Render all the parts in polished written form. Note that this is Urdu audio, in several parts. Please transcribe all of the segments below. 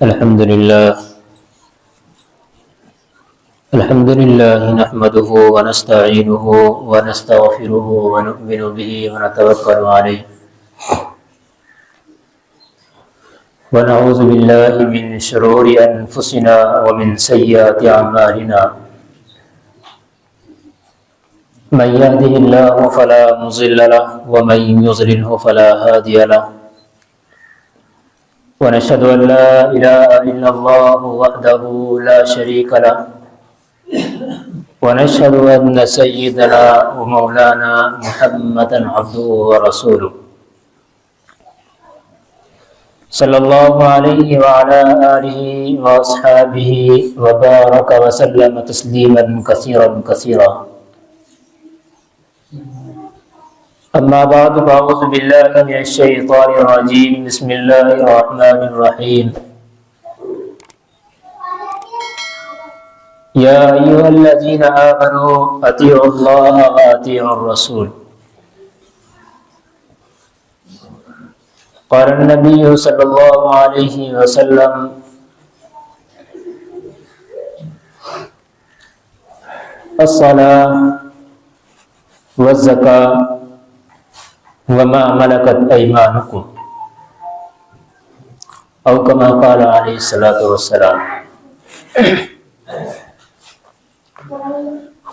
الحمد لله نحمده ونستعينه ونستغفره ونؤمن به ونتوكل عليه ونعوذ بالله من شرور أنفسنا ومن سيئات أعمالنا من يهده الله فلا مضل له ومن يضلله فلا هادي له ونشهد أن لا إله إلا الله وحده لا شريك له ونشهد أن سيدنا ومولانا محمدا عبده ورسوله صلى الله عليه وعلى آله وأصحابه وبارك وسلم تسليما كثيرا كثيرا أما بعد فأعوذ بالله من الشيطان الرجيم بسم الله الرحمن الرحيم يا أيها الذين آمنوا أطيعوا الله وأطيعوا الرسول قال النبي صلى الله عليه وسلم الصلاة والزكاة وما ملكت أيمانكم أو كما قال عليه الصلاة والسلام۔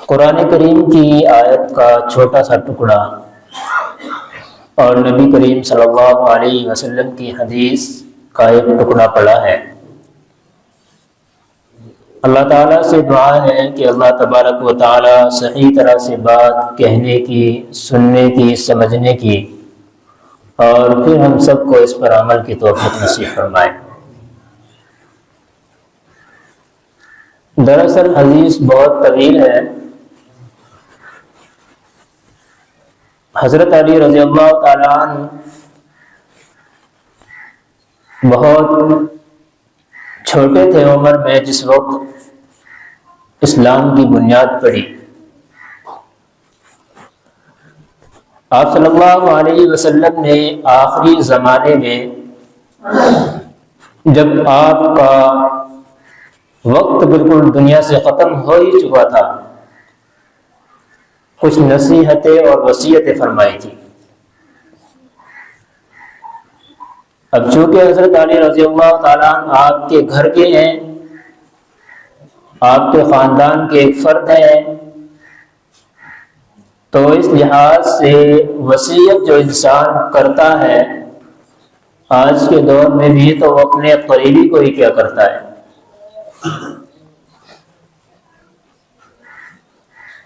قرآن کریم کی آیت کا چھوٹا سا ٹکڑا اور نبی کریم صلی اللہ علیہ وسلم کی حدیث کا ایک ٹکڑا پڑا ہے۔ اللہ تعالیٰ سے دعا ہے کہ اللہ تبارک و تعالیٰ صحیح طرح سے بات کہنے کی، سننے کی، سمجھنے کی اور پھر ہم سب کو اس پر عمل کی توفیق نصیب فرمائے۔ دراصل حدیث بہت طویل ہے۔ حضرت علی رضی اللہ تعالیٰ عنہ بہت چھوٹے تھے عمر میں جس وقت اسلام کی بنیاد پڑی۔ آپ صلی اللہ علیہ وسلم نے آخری زمانے میں جب آپ کا وقت بالکل دنیا سے ختم ہو ہی چکا تھا، کچھ نصیحتیں اور وصیتیں فرمائی تھی۔ اب چونکہ حضرت علی رضی اللہ تعالیٰ عنہ آپ کے گھر کے ہیں، آپ کے خاندان کے ایک فرد ہیں، تو اس لحاظ سے وصیت جو انسان کرتا ہے آج کے دور میں بھی تو وہ اپنے قریبی کو ہی کیا کرتا ہے۔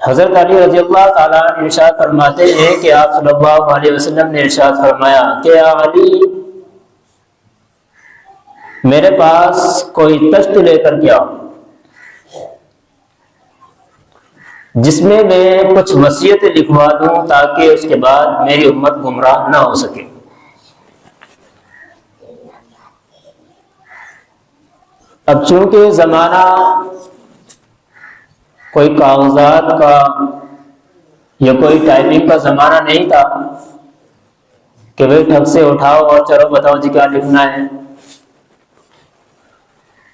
حضرت علی رضی اللہ تعالیٰ عنہ ارشاد فرماتے ہیں کہ آپ صلی اللہ علیہ وسلم نے ارشاد فرمایا کہ علی میرے پاس کوئی تشت لے کر کے آؤ جس میں کچھ وصیتیں لکھوا دوں تاکہ اس کے بعد میری امت گمراہ نہ ہو سکے۔ اب چونکہ زمانہ کوئی کاغذات کا یا کوئی ٹائپنگ کا زمانہ نہیں تھا کہ بھائی ٹھگ سے اٹھاؤ اور چلو بتاؤ جی کیا لکھنا ہے۔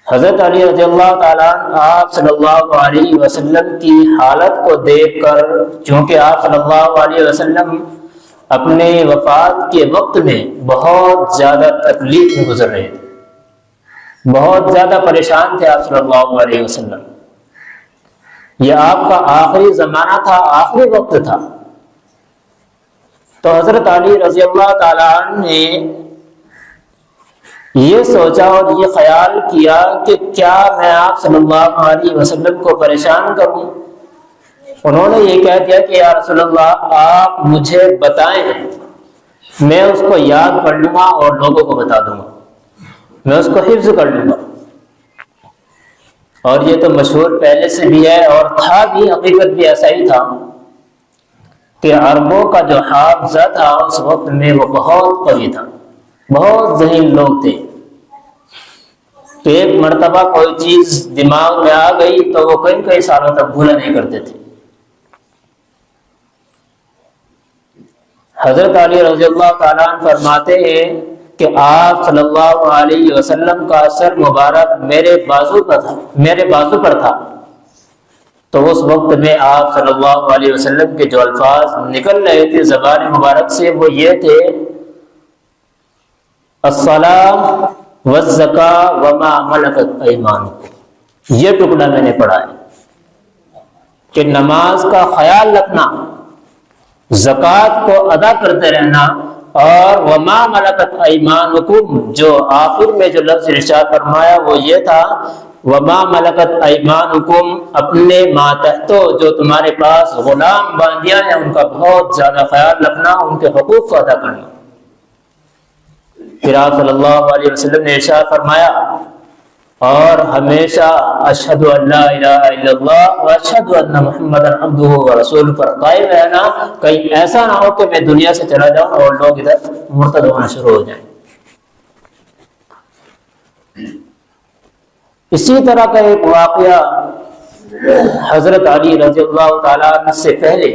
حضرت علی رضی اللہ تعالیٰ عنہ آپ صلی اللہ علیہ وسلم کی حالت کو دیکھ کر، چونکہ آپ صلی اللہ علیہ وسلم اپنے وفات کے وقت میں بہت زیادہ تکلیف میں گزر رہے تھے، بہت زیادہ پریشان تھے آپ صلی اللہ علیہ وسلم۔ یہ آپ کا آخری زمانہ تھا، آخری وقت تھا، تو حضرت علی رضی اللہ تعالیٰ عنہ نے یہ سوچا اور یہ خیال کیا کہ کیا میں آپ صلی اللہ علیہ وسلم کو پریشان کروں۔ انہوں نے یہ کہہ دیا کہ یا رسول اللہ آپ مجھے بتائیں، میں اس کو یاد کر لوں گا اور لوگوں کو بتا دوں گا، میں اس کو حفظ کر لوں گا۔ اور یہ تو مشہور پہلے سے بھی ہے اور تھا بھی، حقیقت بھی ایسا ہی تھا کہ عربوں کا جو حافظہ تھا اس وقت میں وہ بہت قوی تھا، بہت ذہین لوگ تھے، تو ایک مرتبہ کوئی چیز دماغ میں آ گئی تو وہ کئی سالوں تک بھولا نہیں کرتے تھے۔ حضرت علی رضی اللہ تعالیٰ عنہ فرماتے ہیں کہ آپ صلی اللہ علیہ وسلم کا سر مبارک میرے بازو پر تھا، تو اس وقت میں آپ صلی اللہ علیہ وسلم کے جو الفاظ نکل رہے تھے زبان مبارک سے وہ یہ تھے، الصلاۃ والزکاۃ وما ملکت ایمانکم۔ یہ ٹکڑا میں نے پڑھا ہے کہ نماز کا خیال رکھنا، زکوٰۃ کو ادا کرتے رہنا، اور وما ملکت ایمانکم، جو آخر میں جو لفظ ارشاد فرمایا وہ یہ تھا، وما ملکت ایمانکم، اپنے ماتحتوں جو تمہارے پاس غلام باندیاں ہیں ان کا بہت زیادہ خیال رکھنا، ان کے حقوق کو ادا کرنا۔ پھر آپ صلی اللہ علیہ وسلم نے ارشاد فرمایا، اور ہمیشہ اشہد ان لا الہ الا اللہ و اشہد ان محمد عبدہ و رسولہ پر قائم رہنا، کہیں ایسا نہ ہو کہ میں دنیا سے چلا جاؤں اور لوگ ادھر مرتد ہونا شروع ہو جائیں۔ اسی طرح کا ایک واقعہ حضرت علی رضی اللہ تعالیٰ عنہ سے پہلے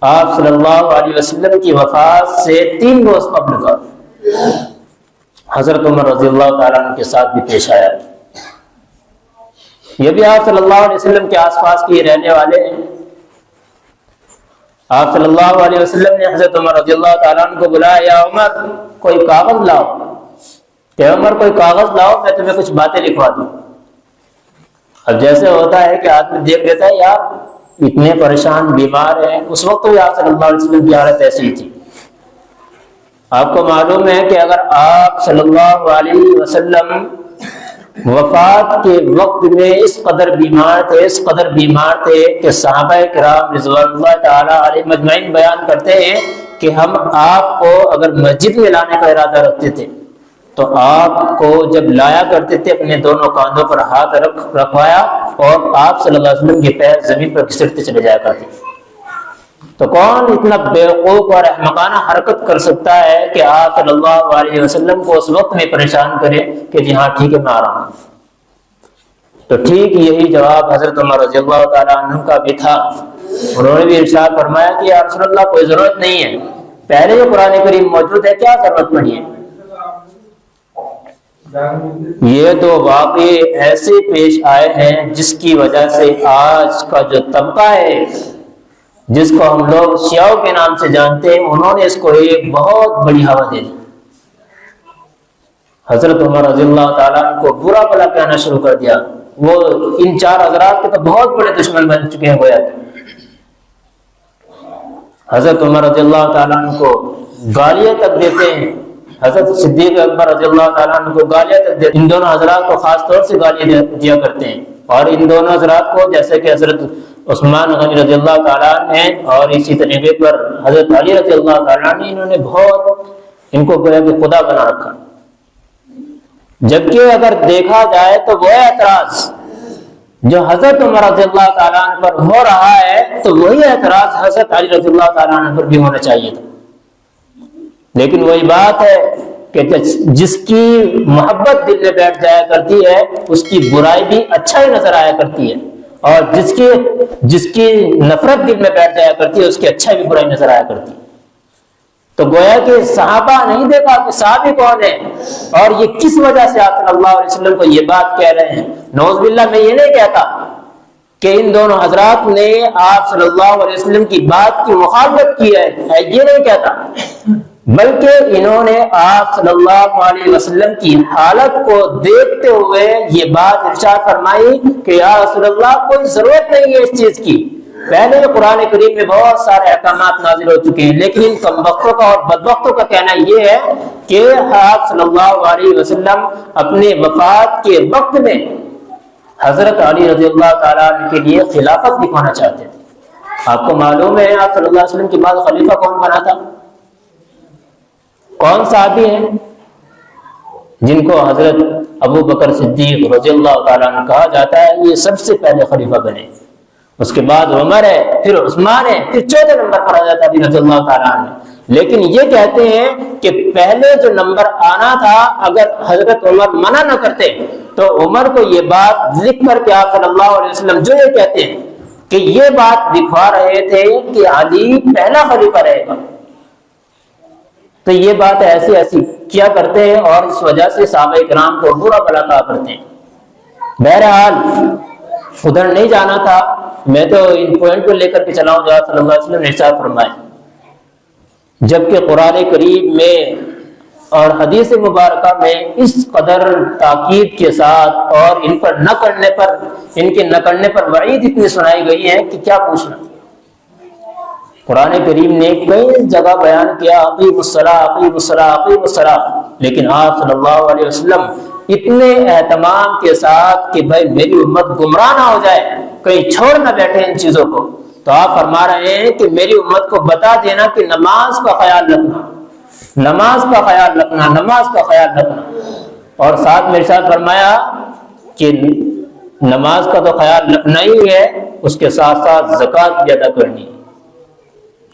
آپ صلی اللہ علیہ وسلم کی وفات سے 3 روز قبل کا حضرت عمر رضی اللہ تعالیٰ عنہ کے ساتھ بھی پیش آیا۔ یہ بھی آپ صلی اللہ علیہ وسلم کے آس پاس کے رہنے والے ہیں۔ آپ صلی اللہ علیہ وسلم نے حضرت عمر رضی اللہ تعالیٰ عنہ کو بلایا، یا عمر کوئی کاغذ لاؤ، کہ عمر کوئی کاغذ لاؤ میں تمہیں کچھ باتیں لکھوا دوں۔ اب جیسے ہوتا ہے کہ آدمی دیکھ لیتا ہے یار اتنے پریشان بیمار ہیں، اس وقت بھی آپ صلی اللہ علیہ وسلم کی حالت ایسی ہی تھی۔ آپ کو معلوم ہے کہ اگر آپ صلی اللہ علیہ وسلم وفات کے وقت میں اس قدر بیمار تھے کہ صحابہ کرام رضوان اللہ تعالی علیہ مجمعین بیان کرتے ہیں کہ ہم آپ کو اگر مسجد میں لانے کا ارادہ رکھتے تھے تو آپ کو جب لایا کرتے تھے اپنے دونوں کاندھوں پر ہاتھ رکھوایا اور آپ صلی اللہ علیہ وسلم کے پیر زمین پر گھسٹتے چلے جایا کرتے تھے۔ تو کون اتنا بیوقوف اور احمقانہ حرکت کر سکتا ہے کہ آپ صلی اللہ علیہ وسلم کو اس وقت میں پریشان کرے کہ جی ہاں ٹھیک ہے میں آ رہا ہوں۔ تو ٹھیک یہی جواب حضرت عمر رضی اللہ تعالیٰ عنہ کا بھی تھا۔ انہوں نے بھی ارشاد فرمایا کہ یا رسول اللہ کوئی ضرورت نہیں ہے، پہلے جو قرآن کریم موجود ہے کیا ضرورت پڑی ہے۔ یہ تو واقعی ایسے پیش آئے ہیں جس کی وجہ سے آج کا جو طبقہ ہے جس کو ہم لوگ شیعوں کے نام سے جانتے ہیں انہوں نے اس کو ایک بہت بڑی ہوا دے دی۔ حضرت عمر رضی اللہ تعالیٰ عنہ کو برا بھلا کہنا شروع کر دیا۔ وہ ان 4 حضرات کے تو بہت بڑے دشمن بن چکے ہیں گویا کہ۔ حضرت عمر رضی اللہ تعالیٰ عنہ کو گالیاں تک دیتے ہیں، حضرت صدیق اکبر رضی اللہ تعالیٰ عنہ کو گالیاں تک دیتے ہیں۔ ان دونوں حضرات کو خاص طور سے گالیاں دیا کرتے ہیں، اور ان دونوں حضرات کو جیسے کہ حضرت عثمان غنی رضی اللہ تعالیٰ عنہ ہیں اور اسی طریقے پر حضرت علی رضی اللہ تعالیٰ عنہ، انہوں نے بہت ان کو گویا کہ خدا بنا رکھا۔ جبکہ اگر دیکھا جائے تو وہ اعتراض جو حضرت عمر رضی اللہ تعالیٰ عنہ پر ہو رہا ہے تو وہی اعتراض حضرت علی رضی اللہ تعالیٰ عنہ پر بھی ہونا چاہیے تھا۔ لیکن وہی بات ہے کہ جس کی محبت دل میں بیٹھ جایا کرتی ہے اس کی برائی بھی اچھا ہی نظر آیا کرتی ہے، اور جس کی نفرت دل میں بیٹھ جایا کرتی ہے اس کی اچھا بھی برائی نظر آیا کرتی ہے۔ تو گویا کہ صحابہ نہیں دیکھا کہ صحابی کون ہے اور یہ کس وجہ سے آپ صلی اللہ علیہ وسلم کو یہ بات کہہ رہے ہیں۔ نعوذ باللہ میں یہ نہیں کہتا کہ ان دونوں حضرات نے آپ صلی اللہ علیہ وسلم کی بات کی مخالفت کی ہے، یہ نہیں کہتا، بلکہ انہوں نے آپ صلی اللہ علیہ وسلم کی حالت کو دیکھتے ہوئے یہ بات ارشاد فرمائی کہ یا رسول اللہ کوئی ضرورت نہیں ہے اس چیز کی، پہلے قرآن کریم میں بہت سارے احکامات نازل ہو چکے ہیں، لیکن ان کمبختوں کا اور بدبختوں کا کہنا یہ ہے کہ آپ صلی اللہ علیہ وسلم اپنے وفات کے وقت میں حضرت علی رضی اللہ تعالیٰ عنہ کے لیے خلافت دکھانا چاہتے تھے۔ آپ کو معلوم ہے آپ صلی اللہ علیہ وسلم کے بعد خلیفہ کون بنا تھا؟ کون صحابی ہیں جن کو حضرت ابو بکر صدیق رضی اللہ تعالیٰ عنہ کہا جاتا ہے، یہ سب سے پہلے خلیفہ بنے، اس کے بعد عمر ہے، پھر عثمان ہے، پھر 4تھے نمبر پر آ جاتا ہے رضی اللہ تعالیٰ عنہ۔ لیکن یہ کہتے ہیں کہ پہلے جو نمبر آنا تھا اگر حضرت عمر منع نہ کرتے تو عمر کو یہ بات لکھ کر کے آپ صلی اللہ علیہ وسلم جو یہ کہتے ہیں کہ یہ بات دکھا رہے تھے کہ علی پہلا خلیفہ رہے گا، تو یہ بات ایسی کیا کرتے ہیں اور اس وجہ سے صحابہ کرام کو برا بھلا کہا کرتے ہیں۔ بہرحال ادھر نہیں جانا تھا، میں تو ان پوائنٹ کو لے کر کے چلا ہوں جو آپ صلی اللہ علیہ وسلم نے ارشاد فرمائے، جبکہ قرآن کریم میں اور حدیث مبارکہ میں اس قدر تاکید کے ساتھ اور ان پر نہ کرنے پر، ان کے نہ کرنے پر وعید اتنی سنائی گئی ہے کہ کیا پوچھنا۔ قرآن کریم نے کئی جگہ بیان کیا اقیموا الصلاۃ اقیموا الصلاۃ اقیموا الصلاۃ، لیکن آپ صلی اللہ علیہ وسلم اتنے اہتمام کے ساتھ کہ بھائی میری امت گمراہ نہ ہو جائے، کہیں چھوڑ نہ بیٹھے ان چیزوں کو، تو آپ فرما رہے ہیں کہ میری امت کو بتا دینا کہ نماز کا خیال رکھنا، نماز کا خیال رکھنا، نماز کا خیال رکھنا۔ اور ساتھ میں ارشاد فرمایا کہ نماز کا تو خیال رکھنا ہی ہے، اس کے ساتھ ساتھ زکوٰۃ بھی ادا کرنی ہے۔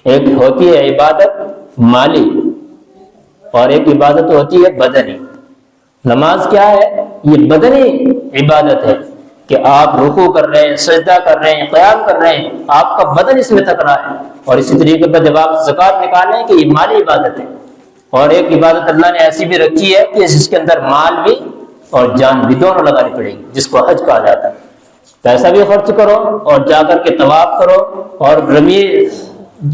ایک ہوتی ہے عبادت مالی اور ایک عبادت ہوتی ہے بدنی۔ نماز کیا ہے؟ یہ بدنی عبادت ہے کہ آپ رکوع کر رہے ہیں، سجدہ کر رہے ہیں، قیام کر رہے ہیں، آپ کا بدن اس میں تک رہا ہے۔ اور اسی طریقے پر جب آپ زکوٰۃ نکالیں کہ یہ مالی عبادت ہے۔ اور ایک عبادت اللہ نے ایسی بھی رکھی ہے کہ جس کے اندر مال بھی اور جان بھی دونوں لگانی پڑے گی، جس کو حج کہا جاتا ہے۔ پیسہ بھی خرچ کرو اور جا کر کے طواف کرو اور رمی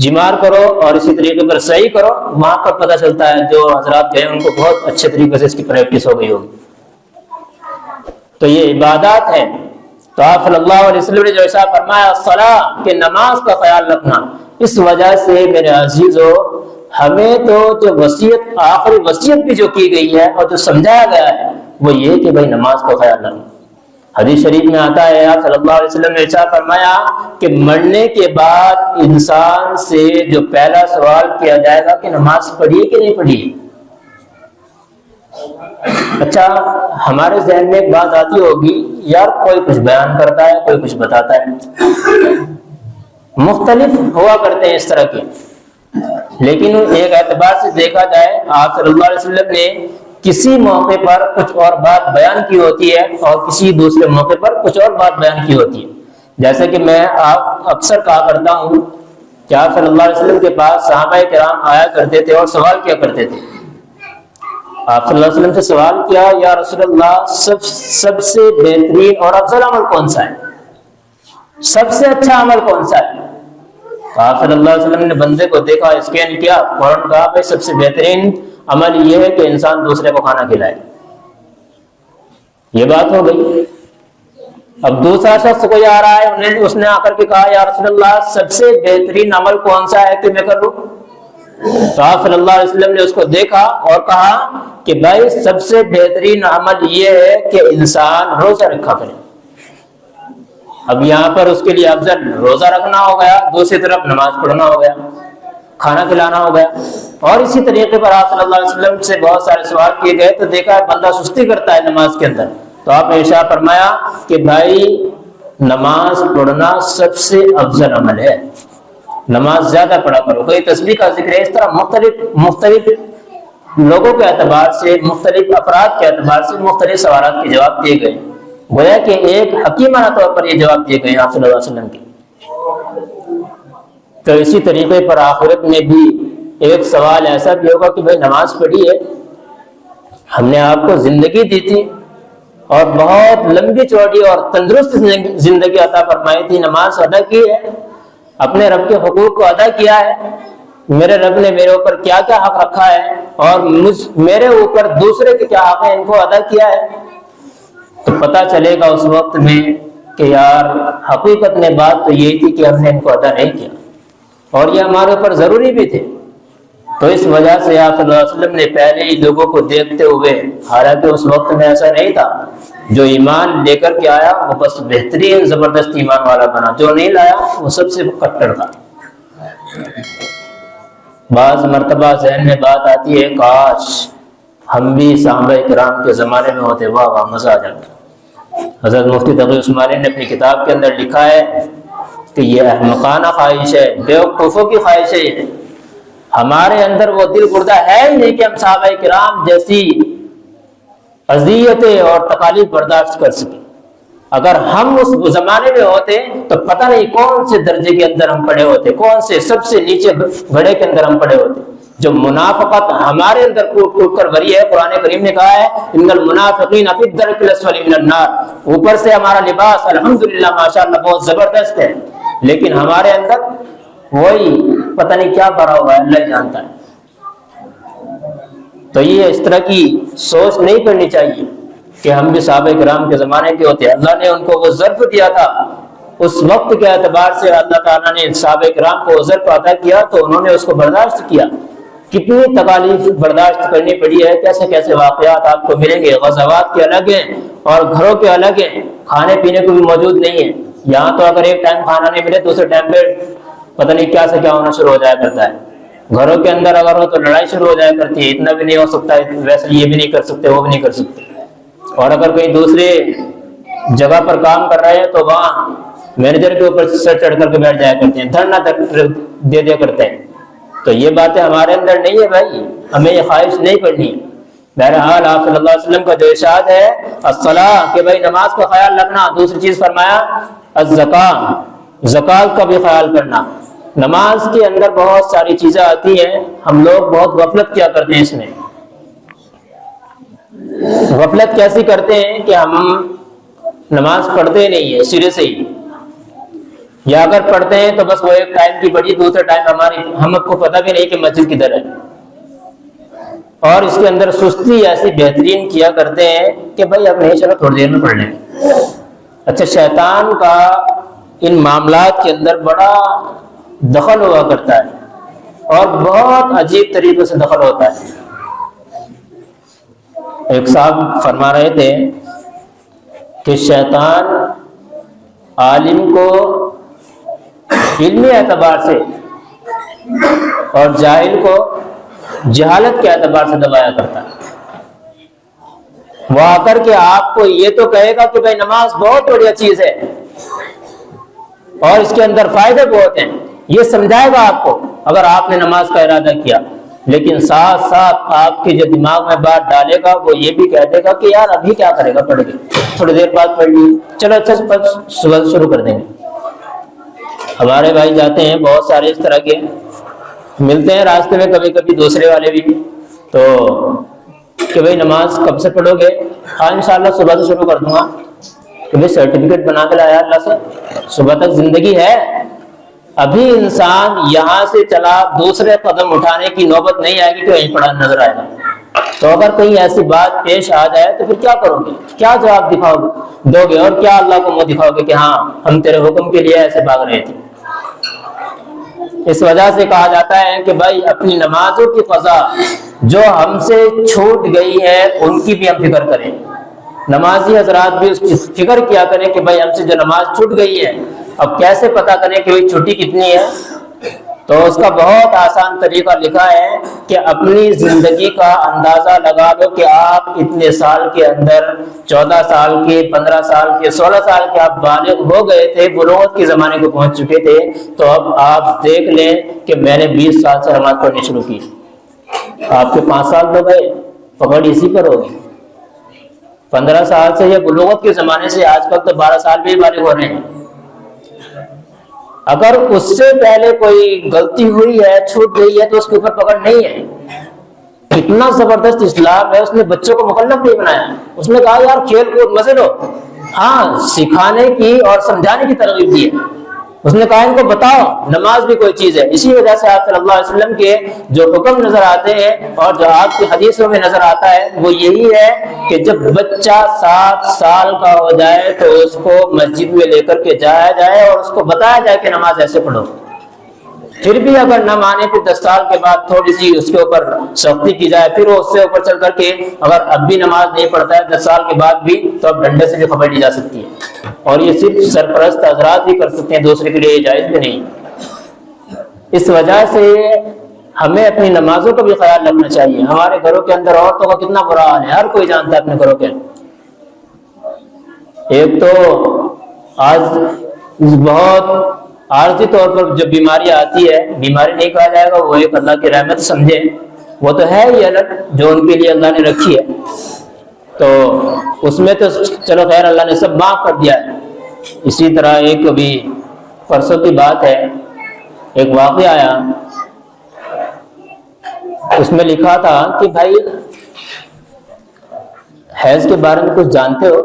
جمار کرو اور اسی طریقے پر سعی کرو، وہاں پر پتہ چلتا ہے جو حضرات گئے ان کو بہت اچھے طریقے سے اس کی پریکٹس ہو گئی ہوگی۔ تو یہ عبادات ہے۔ تو آپ صلی اللہ علیہ وسلم نے جو ارشاد فرمایا الصلاۃ کہ نماز کا خیال رکھنا، اس وجہ سے میرے عزیزو ہمیں تو جو وصیت، آخری وصیت بھی جو کی گئی ہے اور جو سمجھایا گیا ہے وہ یہ کہ بھائی نماز کا خیال رکھنا۔ حدیث شریف میں آتا ہے آپ صلی اللہ علیہ وسلم نے ارشاد فرمایا کہ مرنے کے بعد انسان سے جو پہلا سوال کیا جائے گا کہ نماز پڑھی کہ نہیں پڑھی۔ اچھا ہمارے ذہن میں ایک بات آتی ہوگی، یار کوئی کچھ بیان کرتا ہے، کوئی کچھ بتاتا ہے، مختلف ہوا کرتے ہیں اس طرح کے، لیکن ایک اعتبار سے دیکھا جائے آپ صلی اللہ علیہ وسلم نے کسی موقع پر کچھ اور بات بیان کی ہوتی ہے اور کسی دوسرے موقع پر کچھ اور بات بیان کی ہوتی ہے۔ جیسے کہ میں آپ اکثر کہا کرتا ہوں کہ آپ صلی اللہ علیہ وسلم کے پاس صحابہ کرام آیا کرتے تھے اور سوال کیا کرتے تھے۔ آپ صلی اللہ علیہ وسلم سے سوال کیا یا رسول اللہ سب سے بہترین اور افضل عمل کون سا ہے، سب سے اچھا عمل کون سا ہے؟ تو آپ صلی اللہ علیہ وسلم نے بندے کو دیکھا، اسکین کیا، فوراً کہا بھائی سب سے بہترین عمل یہ ہے کہ انسان دوسرے کو کھانا کھلائے۔ یہ بات ہو گئی۔ اب دوسرا شخص کوئی آ رہا ہے، اس نے آ کر کے کہا یا رسول اللہ سب سے بہترین عمل کون سا ہے کہ میں کر لوں؟ تو آپ صلی اللہ علیہ وسلم نے اس کو دیکھا اور کہا کہ بھائی سب سے بہترین عمل یہ ہے کہ انسان روزہ رکھا کرے۔ اب یہاں پر اس کے لیے افضل روزہ رکھنا ہو گیا، دوسری طرف نماز پڑھنا ہو گیا، کھانا کھلانا ہو گیا۔ اور اسی طریقے پر آپ صلی اللہ علیہ وسلم سے بہت سارے سوال کیے گئے تو دیکھا ہے بندہ سستی کرتا ہے نماز کے اندر، تو آپ نے ارشاد فرمایا کہ بھائی نماز پڑھنا سب سے افضل عمل ہے، نماز زیادہ پڑھا کرو۔ کوئی تسبیح کا ذکر ہے، اس طرح مختلف لوگوں کے اعتبار سے، مختلف افراد کے اعتبار سے مختلف سوالات کے جواب دیے گئے، گویا کہ ایک حکیمانہ طور پر یہ جواب دیے گئے آپ صلی اللہ علیہ وسلم کے۔ تو اسی طریقے پر آخرت میں بھی ایک سوال ایسا بھی ہوگا کہ بھائی نماز پڑھی ہے، ہم نے آپ کو زندگی دی تھی اور بہت لمبی چوڑی اور تندرست زندگی عطا فرمائی تھی، نماز ادا کی ہے، اپنے رب کے حقوق کو ادا کیا ہے، میرے رب نے میرے اوپر کیا کیا حق رکھا ہے اور میرے اوپر دوسرے کے کیا حق ہے، ان کو ادا کیا ہے۔ تو پتہ چلے گا اس وقت میں کہ یار حقیقت میں بات تو یہی تھی کہ ہم نے ان کو ادا نہیں کیا اور یہ ہمارے اوپر ضروری بھی تھے۔ تو اس وجہ سے آپ صلی اللہ علیہ وسلم نے پہلے ہی لوگوں کو دیکھتے ہوئے، حالانکہ اس وقت میں ایسا نہیں تھا، جو ایمان لے کر کے آیا وہ بس بہترین زبردست ایمان والا بنا، جو نہیں لایا وہ سب سے کٹڑ تھا۔ بعض مرتبہ ذہن میں بات آتی ہے کاش ہم بھی صحابہ کرام کے زمانے میں ہوتے، واہ واہ مزہ آ جاتا۔ حضرت مفتی تقی عثمانی نے اپنی کتاب کے اندر لکھا ہے کہ یہ احمقانہ خواہش ہے، بیوقوفوں کی خواہش ہے، یہ ہمارے اندر وہ دل گردہ ہے ہی نہیں کہ ہم صحابہ کرام جیسی اذیتیں اور تکالیف برداشت کر سکیں۔ اگر ہم اس زمانے میں ہوتے تو پتہ نہیں کون سے درجے کے اندر ہم پڑے ہوتے، کون سے سب سے نیچے گھڑے کے اندر ہم پڑے ہوتے۔ جو منافقت ہمارے اندر ٹوٹ ٹوٹ کر بھری ہے، قرآن کریم نے کہا ہے ان المنافقین فی الدرک الاسفل من النار، اوپر سے ہمارا لباس الحمدللہ ماشاءاللہ بہت زبردست ہے، لیکن ہمارے اندر وہی پتہ نہیں کیا بھرا ہوا ہے، اللہ ہی جانتا ہے۔ تو یہ اس طرح کی سوچ نہیں کرنی چاہیے کہ ہم بھی صحابہ کرام کے زمانے کے ہوتے ہیں۔ اللہ نے ان کو وہ ظرف دیا تھا، اس وقت کے اعتبار سے اللہ تعالیٰ نے صحابہ کرام کو ظرف عطا کیا تو انہوں نے اس کو برداشت کیا۔ کتنی تکالیف برداشت کرنی پڑی ہے، کیسے کیسے واقعات آپ کو ملیں گے، غزوات کے الگ ہیں اور گھروں کے الگ ہیں، کھانے پینے کو بھی موجود نہیں ہے۔ یہاں تو اگر ایک ٹائم کھانا نہیں ملے دوسرے ٹائم پہ پتہ نہیں کیا سے کیا ہونا شروع ہو جایا کرتا ہے۔ گھروں کے اندر اگر ہو تو لڑائی شروع ہو جایا کرتی ہے، اتنا بھی نہیں ہو سکتا، ویسے یہ بھی نہیں کر سکتے، وہ بھی نہیں کر سکتے۔ اور اگر کہیں دوسرے جگہ پر کام کر رہے ہیں تو وہاں مینیجر کے اوپر سر چڑھ کر کے بیٹھ جایا کرتے ہیں، دھرنا دے دیا کرتے ہیں۔ تو یہ باتیں ہمارے اندر نہیں ہے بھائی، ہمیں یہ خواہش نہیں کرنی۔ بہرحال آپ صلی اللہ علیہ وسلم کا جو ارشاد ہے الصلاۃ کہ بھائی نماز کا خیال رکھنا، دوسری چیز فرمایا الزکوٰۃ، زکوٰۃ کا بھی خیال کرنا۔ نماز کے اندر بہت ساری چیزیں آتی ہیں، ہم لوگ بہت غفلت کیا کرتے ہیں، اس میں غفلت کیسی کرتے ہیں کہ ہم نماز پڑھتے نہیں ہیں سرے سے ہی، یا اگر پڑھتے ہیں تو بس وہ ایک ٹائم کی پڑھی، دوسرے ٹائم ہم کو پتہ بھی نہیں کہ مسجد کدھر ہے، اور اس کے اندر سستی ایسی بہترین کیا کرتے ہیں کہ بھائی اب نہیں چلو تھوڑی دیر میں پڑھ لیں۔ اچھا، شیطان کا ان معاملات کے اندر بڑا دخل ہوا کرتا ہے اور بہت عجیب طریقے سے دخل ہوتا ہے۔ ایک صاحب فرما رہے تھے کہ شیطان عالم کو علمی اعتبار سے اور جاہل کو جہالت کے اعتبار سے دبایا کرتا ہے۔ وہ آ کر کے آپ کو یہ تو کہے گا کہ بھائی نماز بہت بڑھیا چیز ہے اور اس کے اندر فائدے بہت ہیں، یہ سمجھائے گا آپ کو اگر آپ نے نماز کا ارادہ کیا، لیکن ساتھ ساتھ آپ کے جو دماغ میں بات ڈالے گا وہ یہ بھی کہہ دے گا کہ یار ابھی کیا کرے گا، پڑھ کے تھوڑی دیر بعد پڑھ لی، چلو اچھا صبح شروع کر دیں گے۔ ہمارے بھائی جاتے ہیں بہت سارے اس طرح کے ملتے ہیں راستے میں، کبھی کبھی دوسرے والے بھی، تو کہ بھائی نماز کب سے پڑھو گے؟ ہاں انشاءاللہ صبح سے شروع کر دوں گا۔ کہ بھائی سرٹیفکیٹ بنا کے لایا اللہ سے، صبح تک زندگی ہے، ابھی انسان یہاں سے چلا دوسرے قدم اٹھانے کی نوبت نہیں آئے گی کہ وہیں پڑھا نظر آئے گا۔ تو اگر کہیں ایسی بات پیش آ جائے تو پھر کیا کرو گے، کیا جواب دو گے، اور کیا اللہ کو منہ دکھاؤ گے کہ ہاں ہم تیرے حکم کے لیے ایسے بھاگ رہے تھے۔ اس وجہ سے کہا جاتا ہے کہ بھائی اپنی نمازوں کی قضا جو ہم سے چھوٹ گئی ہے ان کی بھی ہم فکر کریں، نمازی حضرات بھی اس کی فکر کیا کریں کہ بھائی ہم سے جو نماز چھوٹ گئی ہے اب کیسے پتہ کریں کہ بھائی چھٹی کتنی ہے۔ تو اس کا بہت آسان طریقہ لکھا ہے کہ اپنی زندگی کا اندازہ لگا لو کہ آپ اتنے سال کے اندر 14 سال کے، 15 سال کے، 16 سال کے آپ بالغ ہو گئے تھے، بلوغت کے زمانے کو پہنچ چکے تھے، تو اب آپ دیکھ لیں کہ میں نے 20 سال سے نماز پڑھنی شروع کی، آپ کے 5 سال تو گئے، پکڑ اسی پر ہوگی۔ 15 سال سے یا بلوغت کے زمانے سے آج کل تو 12 سال بھی بالغ ہو رہے ہیں۔ اگر اس سے پہلے کوئی غلطی ہوئی ہے، چھوٹ گئی ہے، تو اس کے اوپر پکڑ نہیں ہے۔ اتنا زبردست اسلام ہے، اس نے بچوں کو مکلف نہیں بنایا، اس نے کہا یار کھیل کود مزے لو، ہاں سکھانے کی اور سمجھانے کی ترغیب دی ہے۔ اس نے کہا ان کو بتاؤ نماز بھی کوئی چیز ہے۔ اسی وجہ سے آپ صلی اللہ علیہ وسلم کے جو حکم نظر آتے ہیں اور جو آپ کی حدیثوں میں نظر آتا ہے وہ یہی ہے کہ جب بچہ 7 سال کا ہو جائے تو اس کو مسجد میں لے کر کے جایا جائے اور اس کو بتایا جائے کہ نماز ایسے پڑھو۔ پھر بھی اگر نہ مانے پھر 10 سال کے بعد تھوڑی سی اس کے اوپر سختی کی جائے، پھر وہ اس سے اوپر چل کر کے اگر اب بھی نماز نہیں پڑھتا ہے 10 سال کے بعد بھی، تو اب ڈنڈے سے بھی خبر دی جا سکتی ہے، اور یہ صرف سرپرست حضرات ہی کر سکتے ہیں، دوسرے کے لیے یہ جائز بھی نہیں۔ اس وجہ سے ہمیں اپنی نمازوں کا بھی خیال رکھنا چاہیے۔ ہمارے گھروں کے اندر عورتوں کا کتنا برا حال ہے، ہر کوئی جانتا ہے اپنے گھروں کے۔ ایک تو آج بہت عارضی طور پر جب بیماری آتی ہے، بیماری نہیں کہا جائے گا، وہ ایک اللہ کی رحمت سمجھے، وہ تو ہے ہی الگ جو ان کے لیے اللہ نے رکھی ہے، تو اس میں تو چلو خیر اللہ نے سب معاف کر دیا ہے۔ اسی طرح ایک ابھی پرسوں کی بات ہے، ایک واقعہ آیا اس میں لکھا تھا کہ بھائی حیض کے بارے میں کچھ جانتے ہو؟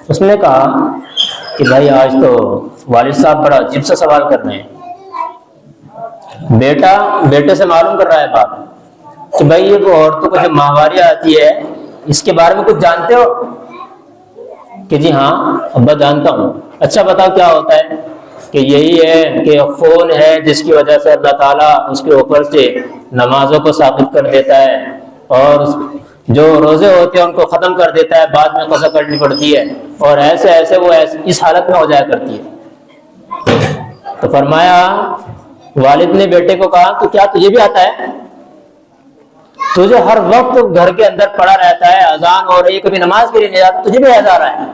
اس نے کہا کہ بھائی آج تو والد صاحب بڑا عجیب سا سوال کر رہے ہیں. بیٹا بیٹے سے معلوم کر رہا ہے باپ کہ بھائی یہ وہ عورتوں کو جو ماہواری آتی ہے اس کے بارے میں کچھ جانتے ہو؟ کہ جی ہاں ابا جانتا ہوں. اچھا بتاؤ کیا ہوتا ہے؟ کہ یہی ہے کہ خون ہے جس کی وجہ سے اللہ تعالیٰ اس کے اوپر سے نمازوں کو ثابت کر دیتا ہے اور جو روزے ہوتے ہیں ان کو ختم کر دیتا ہے, بعد میں قضا کرنی پڑتی ہے اور ایسے وہ اس حالت میں ہو جایا کرتی ہے. تو فرمایا والد نے بیٹے کو کہا کہ کیا تجھے بھی آتا ہے؟ تجھے ہر وقت گھر کے اندر پڑا رہتا ہے, اذان ہو رہی ہے, کبھی نماز کے لیے نہیں جاتا, تجھے بھی حیض آ رہا ہے.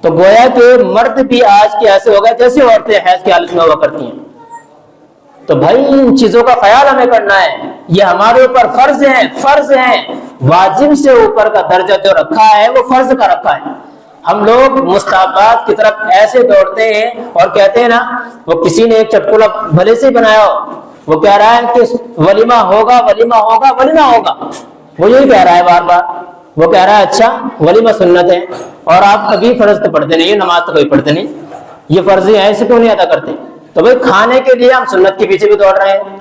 تو گویا کہ مرد بھی آج کے ایسے ہو گئے جیسے عورتیں حیض کی حالت میں ہوا کرتی ہیں. تو بھائی ان چیزوں کا خیال ہمیں کرنا ہے, یہ ہمارے اوپر فرض ہیں. واجب سے اوپر کا درجہ جو رکھا ہے وہ فرض کا رکھا ہے. ہم لوگ مستحبات کی طرف ایسے دوڑتے ہیں اور کہتے ہیں نا, وہ کسی نے ایک چٹکلا بھلے سے بنایا ہو, وہ کہہ رہا ہے کہ ولیمہ ہوگا, وہ یہی کہہ رہا ہے بار بار. وہ کہہ رہا ہے اچھا ولیمہ سنت ہے اور آپ کبھی فرض تو پڑھتے نہیں, نماز تو کبھی پڑھتے نہیں, یہ فرض ایسے کیوں نہیں ادا کرتے؟ تو بھائی کھانے کے لیے ہم سنت کے پیچھے بھی دوڑ رہے ہیں,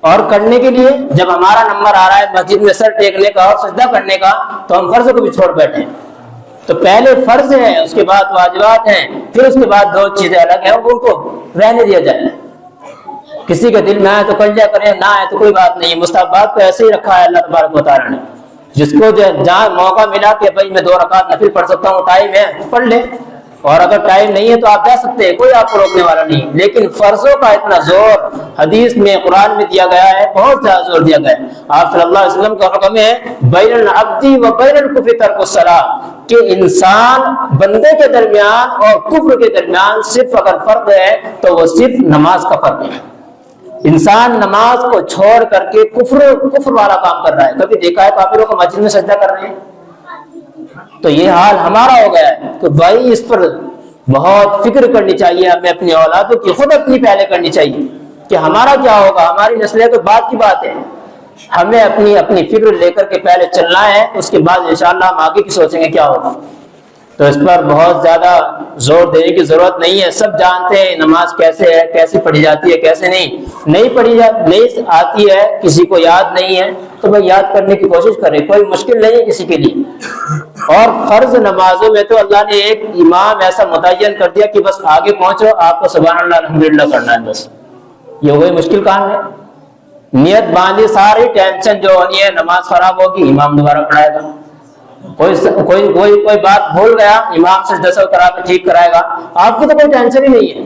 اور کرنے کے لیے جب ہمارا نمبر آ رہا ہے مسجد میں سر ٹیکنے کا اور سجدہ کرنے کا تو ہم فرض کو بھی چھوڑ بیٹھے ہیں. تو پہلے فرض ہے, اس کے بعد واجبات ہیں, پھر اس کے بعد دو چیزیں الگ ہیں, ان کو رہنے دیا جائے. کسی کے دل میں آئے تو کر لیا کریں, نہ آئے تو کوئی بات نہیں. مستحبات کو ایسے ہی رکھا ہے اللہ تبارک و تعالیٰ نے. جس کو جہاں موقع ملا کہ بھائی میں 2 رکعت نفل پڑھ سکتا ہوں, ٹائم ہے پڑھ لے, اور اگر ٹائم نہیں ہے تو آپ جا سکتے ہیں, کوئی آپ کو روکنے والا نہیں. لیکن فرضوں کا اتنا زور حدیث میں قرآن میں دیا گیا ہے, بہت زیادہ زور دیا گیا ہے. آپ صلی اللہ علیہ وسلم کا حکم ہے بین العبد و بین الکفر ترک الصلاۃ, کہ انسان بندے کے درمیان اور کفر کے درمیان صرف اگر فرق ہے تو وہ صرف نماز کا فرق ہے. انسان نماز کو چھوڑ کر کے کفر والا کام کر رہا ہے. کبھی دیکھا ہے کافروں کو مسجد میں سجدہ کر رہے ہیں؟ تو یہ حال ہمارا ہو گیا ہے. تو بھائی اس پر بہت فکر کرنی چاہیے ہمیں, اپنی اولادوں کی خود اپنی پہلے کرنی چاہیے کہ ہمارا کیا ہوگا. ہماری نسلیں تو بعد کی بات ہے, ہمیں اپنی فکر لے کر کے پہلے چلنا ہے, اس کے بعد انشاءاللہ ہم آگے کی سوچیں گے کیا ہوگا. تو اس پر بہت زیادہ زور دینے کی ضرورت نہیں ہے. سب جانتے ہیں نماز کیسے ہے, کیسے پڑھی جاتی ہے, کیسے نہیں پڑھی جاتی, نہیں آتی ہے, کسی کو یاد نہیں ہے تو بھائی یاد کرنے کی کوشش کرے, کوئی مشکل نہیں ہے کسی کے لیے. اور فرض نمازوں میں تو اللہ نے ایک امام ایسا متعین کر دیا کہ بس آگے پہنچو, آپ کو سبحان اللہ الحمدللہ کرنا ہے, بس یہ وہی مشکل کام ہے. نیت باندھی, ساری ٹینشن جو ہونی ہے نماز خراب ہوگی, امام دوبارہ پڑھائے گا. کوئی بات بھول گیا, امام سے سجدہ کرا کے ٹھیک کرائے گا. آپ کو تو کوئی ٹینشن ہی نہیں ہے,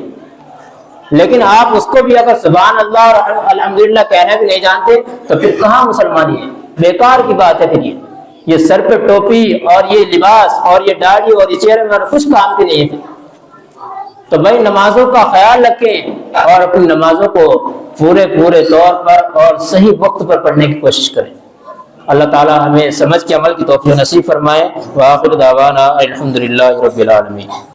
لیکن آپ اس کو بھی اگر سبحان اللہ اور الحمدللہ کہنا بھی نہیں جانتے تو پھر کہاں مسلمانی ہے, بیکار کی بات ہے. پھر یہ سر پہ ٹوپی اور یہ لباس اور یہ داڑھی اور یہ چہرے میں کچھ کام کے نہیں ہے. تو بھائی نمازوں کا خیال رکھیں اور اپنی نمازوں کو پورے طور پر اور صحیح وقت پر پڑھنے کی کوشش کریں. اللہ تعالی ہمیں سمجھ کے عمل کی توفیق نصیب فرمائے. وآخر دعوانا الحمدللہ رب العالمین.